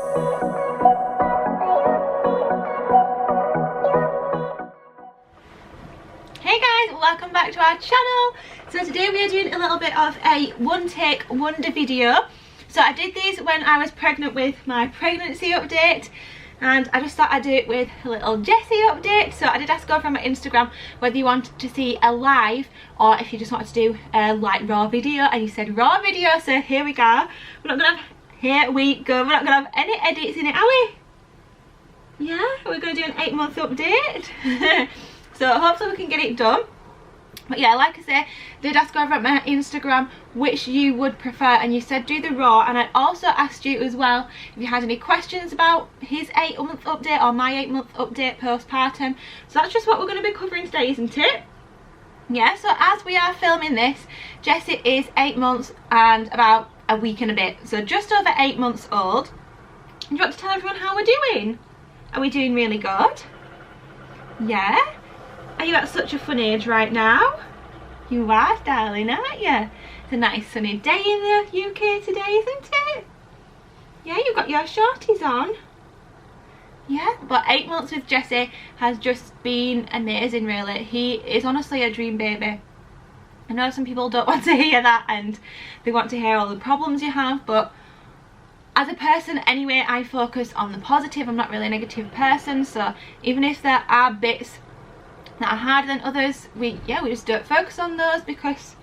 Hey guys, welcome back to our channel. So today we are doing a little bit of a one take wonder video. So I did these when I was pregnant with my pregnancy update, and I just thought I'd do it with a little Jessie update. So I did ask over on my Instagram whether you wanted to see a live or if you just wanted to do a like raw video, and you said raw video, so here we go. We're not gonna have any edits in it, are we? Yeah, we're gonna do an 8-month update. So hopefully we can get it done. But yeah, like I say, I did ask over at my Instagram which you would prefer, and you said do the raw. And I also asked you as well if you had any questions about his 8-month update or my 8-month update postpartum. So that's just what we're going to be covering today, isn't it? Yeah, so as we are filming this, Jessie is 8 months and about a week and a bit. So just over 8 months old. Do you want to tell everyone how we're doing? Are we doing really good? Yeah? Are you at such a fun age right now? You are, darling, aren't you? It's a nice sunny day in the UK today, isn't it? Yeah, you've got your shorties on. Yeah, but 8 months with Jessie has just been amazing, really. He is honestly a dream baby. I know some people don't want to hear that and they want to hear all the problems you have, but as a person anyway, I focus on the positive. I'm not really a negative person, so even if there are bits that are harder than others, we just don't focus on those, because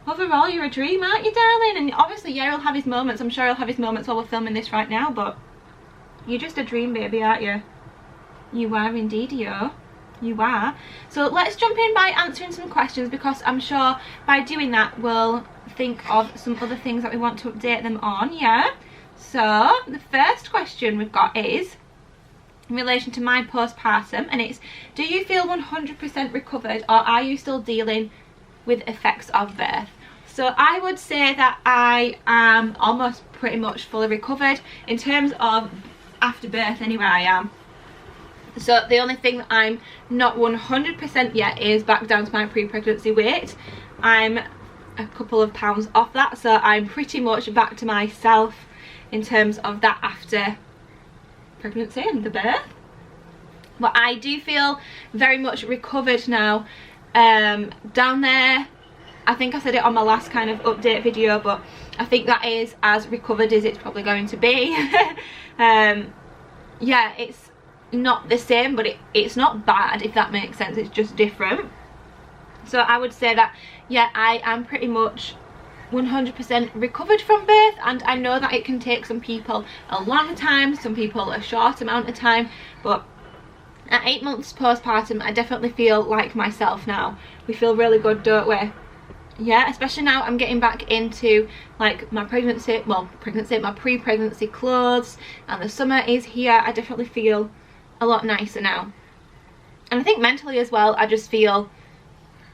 overall you're a dream, aren't you, darling? And obviously, yeah, he'll have his moments. I'm sure he'll have his moments while we're filming this right now, but you're just a dream baby, aren't you? You are indeed, you are. So let's jump in by answering some questions, because I'm sure by doing that we'll think of some other things that we want to update them on. Yeah, so the first question we've got is in relation to my postpartum, and it's, do you feel 100% recovered, or are you still dealing with effects of birth? So I would say that I am almost pretty much fully recovered in terms of after birth anyway. I am. So the only thing that I'm not 100% yet is back down to my pre-pregnancy weight. I'm a couple of pounds off that, so I'm pretty much back to myself in terms of that after pregnancy and the birth. But I do feel very much recovered now. Down there, I think I said it on my last kind of update video, but I think that is as recovered as it's probably going to be. Yeah, it's not the same, but it's not bad, if that makes sense. It's just different. So I would say that, yeah, I am pretty much 100% recovered from birth, and I know that it can take some people a long time, some people a short amount of time, but at 8 months postpartum I definitely feel like myself now. We feel really good, don't we? Yeah, especially now I'm getting back into like my my pre-pregnancy clothes, and the summer is here. I definitely feel a lot nicer now, and I think mentally as well I just feel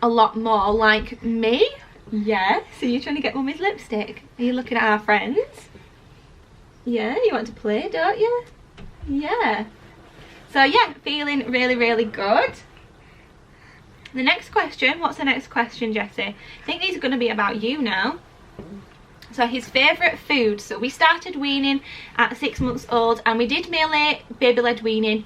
a lot more like me. Yeah, so you're trying to get mummy's lipstick? Are you looking at our friends? Yeah, you want to play, don't you? Yeah. So yeah, feeling really, really good. The next question, what's the next question, Jessie? I think these are going to be about you now. So his favourite food. So we started weaning at 6 months old, and we did mainly baby-led weaning.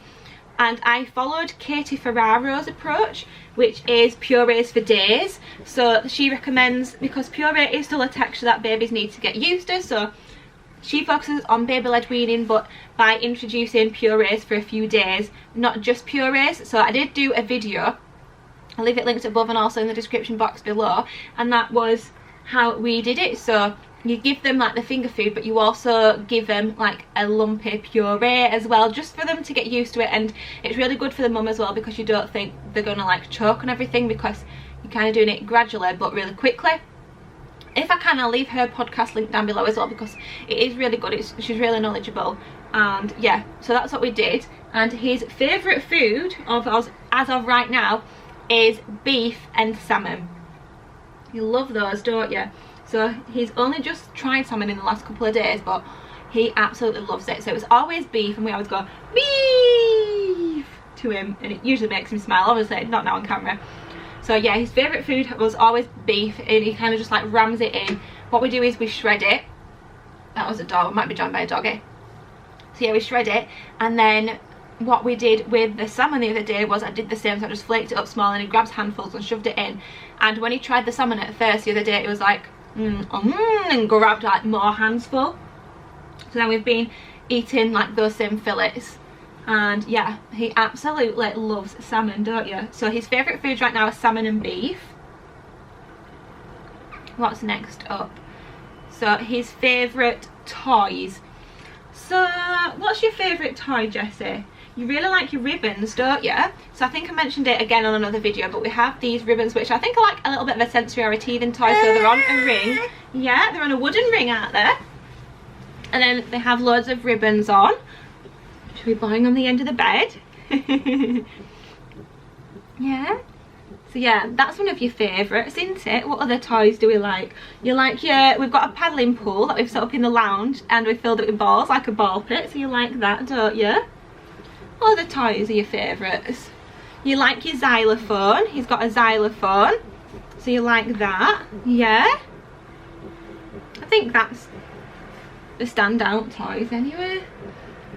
And I followed Katie Ferraro's approach, which is purees for days. So she recommends, because puree is still a texture that babies need to get used to, so she focuses on baby-led weaning, but by introducing purees for a few days, not just purees. So I did do a video, I'll leave it linked above and also in the description box below, and that was how we did it. So you give them like the finger food, but you also give them like a lumpy puree as well, just for them to get used to it. And it's really good for the mum as well, because you don't think they're gonna like choke on everything, because you're kind of doing it gradually but really quickly. If I can, I'll leave her podcast link down below as well, because it is really good. She's really knowledgeable, and yeah, so that's what we did. And his favourite food as of right now is beef and salmon. You love those, don't you? So he's only just tried salmon in the last couple of days, but he absolutely loves it. So it was always beef, and we always go beef to him, and it usually makes him smile. Obviously not now on camera. So yeah, his favourite food was always beef, and he kind of just like rams it in. What we do is we shred it. That was a dog, it might be joined by a doggy. So yeah, we shred it, and then what we did with the salmon the other day was I did the same. So I just flaked it up small and he grabs handfuls and shoved it in. And when he tried the salmon at first the other day, it was like and grabbed like more hands full. So then we've been eating like those same fillets, and yeah, he absolutely loves salmon, don't you? So his favourite foods right now are salmon and beef. What's next up? So his favourite toys. So what's your favourite toy, Jessie? You really like your ribbons, don't you? So I think I mentioned it again on another video, but we have these ribbons which I think are like a little bit of a sensory or a teething toy. So they're on a ring. Yeah, they're on a wooden ring, aren't they? And then they have loads of ribbons on. Should we be buying on the end of the bed? Yeah. So yeah, that's one of your favourites, isn't it? What other toys do we like? You like your, we've got a paddling pool that we've set up in the lounge and we've filled it with balls, like a ball pit. So you like that, don't you? What other toys are your favourites? You like your xylophone. He's got a xylophone. So you like that. Yeah. I think that's the standout toys anyway.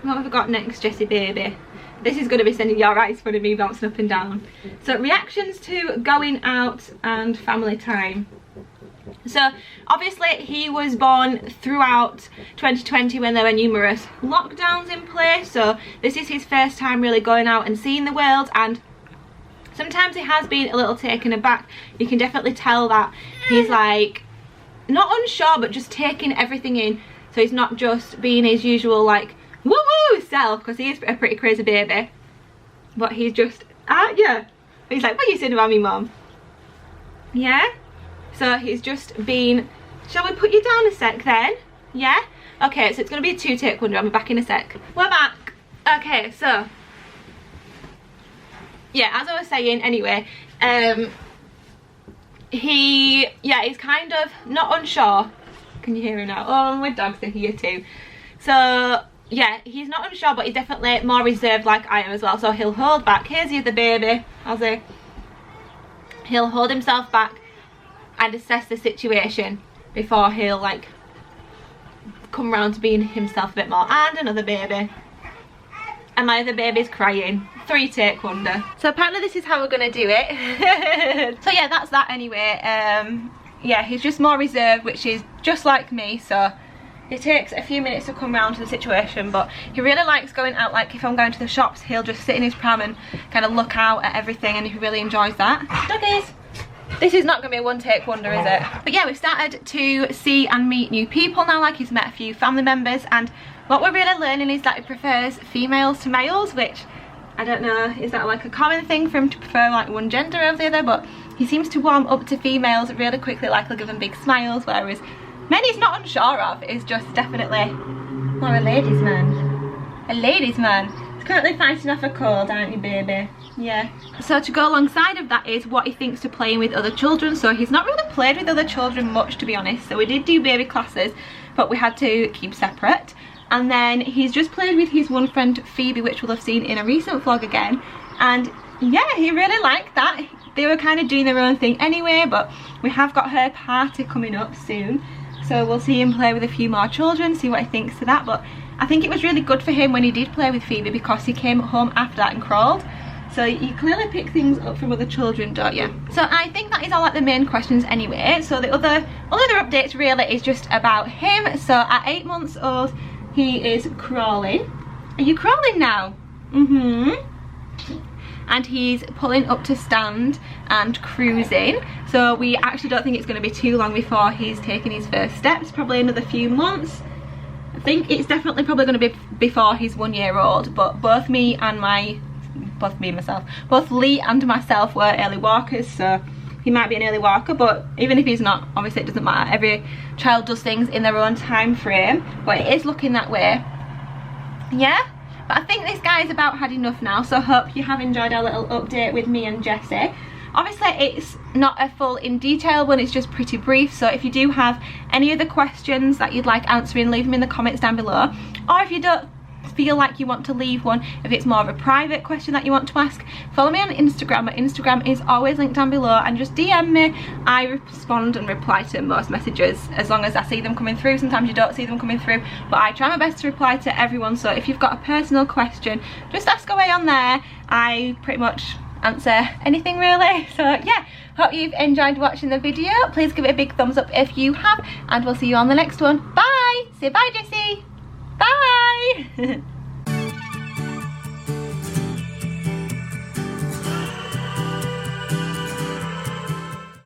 What have we got next, Jessie baby? This is going to be sending your eyes full of me bouncing up and down. So reactions to going out and family time. So obviously he was born throughout 2020 when there were numerous lockdowns in place. So this is his first time really going out and seeing the world, and sometimes he has been a little taken aback. You can definitely tell that he's like not unsure but just taking everything in. So he's not just being his usual like woo-woo self, because he is a pretty crazy baby, but he's just yeah, he's like, what are you saying about me, mum? Yeah. So he's just been, shall we put you down a sec then? Yeah? Okay, so it's going to be a 2-take wonder. I'll be back in a sec. We're back. Okay, so yeah, as I was saying anyway, he's kind of not unsure. Can you hear him now? Oh, my dogs are here too. So yeah, he's not unsure, but he's definitely more reserved like I am as well. So he'll hold back. Here's the other baby, Ozzy. He'll hold himself back and assess the situation before he'll like come round to being himself a bit more. And another baby. And my other baby's crying. 3-take wonder. So apparently this is how we're gonna do it. So yeah, that's that anyway. Yeah, he's just more reserved, which is just like me. So it takes a few minutes to come round to the situation, but he really likes going out. Like if I'm going to the shops, he'll just sit in his pram and kind of look out at everything, and he really enjoys that. Doggies! This is not going to be a 1-take wonder, is it? But yeah, we've started to see and meet new people now. Like he's met a few family members, and what we're really learning is that he prefers females to males, which I don't know, is that like a common thing for him to prefer like one gender over the other? But he seems to warm up to females really quickly, like he'll give them big smiles, whereas men he's not unsure of, is just definitely more a ladies man. A ladies man. He's currently fighting off a cold, aren't you, baby? Yeah. So to go alongside of that is what he thinks to playing with other children. So he's not really played with other children much, to be honest. So we did do baby classes, but we had to keep separate. And then he's just played with his one friend Phoebe, which we'll have seen in a recent vlog again. And yeah, he really liked that. They were kind of doing their own thing anyway, but we have got her party coming up soon. So we'll see him play with a few more children, see what he thinks of that. But I think it was really good for him when he did play with Phoebe, because he came home after that and crawled. So you clearly pick things up from other children, don't you? So I think that is all like the main questions anyway. So the other updates really is just about him. So at 8 months old, he is crawling. Are you crawling now? And he's pulling up to stand and cruising. So we actually don't think it's going to be too long before he's taking his first steps, probably another few months. I think it's definitely probably going to be before he's 1 year old, but both Lee and myself were early walkers, so he might be an early walker, but even if he's not, obviously it doesn't matter. Every child does things in their own time frame, but it is looking that way. Yeah, but I think this guy's about had enough now, so I hope you have enjoyed our little update with me and Jessie. Obviously it's not a full in detail one, it's just pretty brief, so if you do have any other questions that you'd like answering, leave them in the comments down below. Or if you don't feel like you want to leave one, if it's more of a private question that you want to ask, follow me on Instagram. My Instagram is always linked down below, and just DM me. I respond and reply to most messages as long as I see them coming through. Sometimes you don't see them coming through, but I try my best to reply to everyone. So if you've got a personal question, just ask away on there. I pretty much answer anything really. So yeah, hope you've enjoyed watching the video. Please give it a big thumbs up if you have, and we'll see you on the next one. Bye. Say bye, Jessie. Bye.